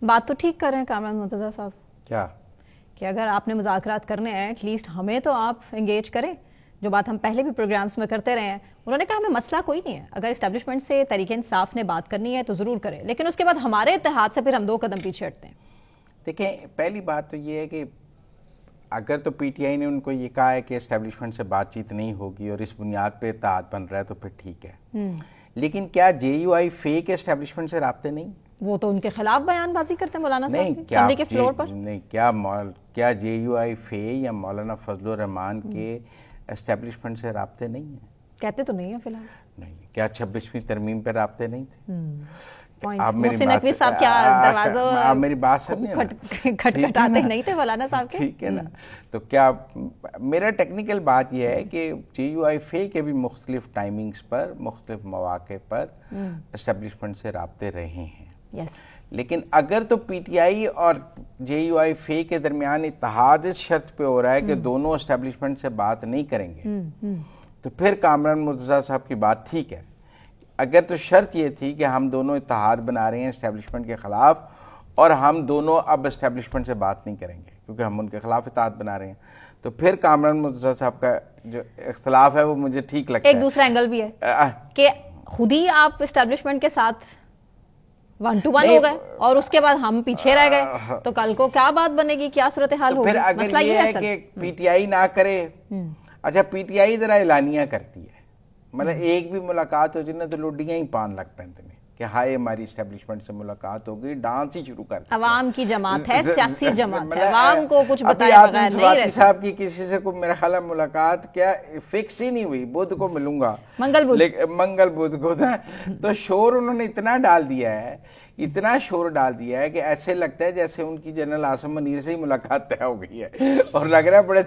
बात तो ठीक कर रहे हैं कामरान मुर्तजा साहब। क्या कि अगर आपने मुज़ाकरात करने हैं एटलीस्ट हमें तो आप एंगेज करें, जो बात हम पहले भी प्रोग्राम्स में करते रहे हैं। उन्होंने कहा हमें मसला कोई नहीं है, अगर इस्टेब्लिशमेंट से तरीके इंसाफ ने बात करनी है तो ज़रूर करें, लेकिन उसके बाद हमारे इत्तेहाद से फिर हम 2 कदम पीछे हटते हैं। देखें, पहली बात तो ये है कि अगर तो पीटीआई ने उनको ये कहा है कि इस्टेब्लिशमेंट से बातचीत नहीं होगी और इस बुनियाद पे इत्तेहाद बन रहा है तो फिर ठीक है, लेकिन क्या जेयूआई फेक इस्टेब्लिशमेंट से राब्ते नहीं? वो तो उनके खिलाफ बयानबाजी करते हैं मौलाना नहीं, साहब क्या के फ्लोर पर। नहीं, क्या जेयूआई फे या मौलाना फजलुर रहमान के इस्टेब्लिशमेंट से राब्ते नहीं है? कहते तो नहीं है फिलहाल। नहीं, क्या 26वीं तरमीम पे राब्ते नहीं थे? आप मेरी बात सुनिए, खटखटाते नहीं थे मौलाना साहब के? ठीक है ना। तो क्या मेरा टेक्निकल बात यह है कि जेयूआई फे के भी मुख्तलिफ टाइमिंग्स पर मुख्तलिफ मौके पर इस्टेब्लिशमेंट से राब्ते रहे हैं। लेकिन अगर तो पीटीआई और जेयूआई फे के दरमियान इत्तेहाद इस शर्त पे हो रहा है कि दोनों एस्टेब्लिशमेंट से बात नहीं करेंगे, तो फिर कामरान मुर्तजा साहब की बात ठीक है। अगर तो शर्त ये थी कि हम दोनों इत्तेहाद बना रहे हैं एस्टेब्लिशमेंट के खिलाफ और हम दोनों अब एस्टेब्लिशमेंट से बात नहीं करेंगे क्योंकि हम उनके खिलाफ इत्तेहाद बना रहे हैं, तो फिर कामरान मुर्तजा साहब का जो इख्तिलाफ है वो मुझे ठीक लगता है। एक दूसरा एंगल भी है कि खुद ही आप एस्टेब्लिशमेंट के साथ 1 to 1 हो गए और उसके बाद हम पीछे रह गए, तो कल को क्या बात बनेगी, क्या सूरत हाल होगी? फिर अगर ये है कि पीटीआई ना करे, अच्छा पीटीआई जरा एलानिया करती है, मतलब एक भी मुलाकात हो जाए तो लोडियां ही पान लग पैंते में कि हाय हमारी एस्टेब्लिशमेंट से मुलाकात हो गई, डांस ही शुरू कर। अवाम की जमात है, सियासी जमात है, अवाम को कुछ बताए बगैर नहीं रहती। साहब की किसी से कोई मेरा ख्याल मुलाकात क्या फिक्स ही नहीं हुई, बुध को मिलूंगा, मंगल बुध को था। तो शोर उन्होंने इतना डाल दिया है, इतना शोर डाल दिया है कि ऐसे लगता है जैसे उनकी जनरल आसम मुनीर से ही मुलाकात तय हो गई है और लग रहा है बड़ा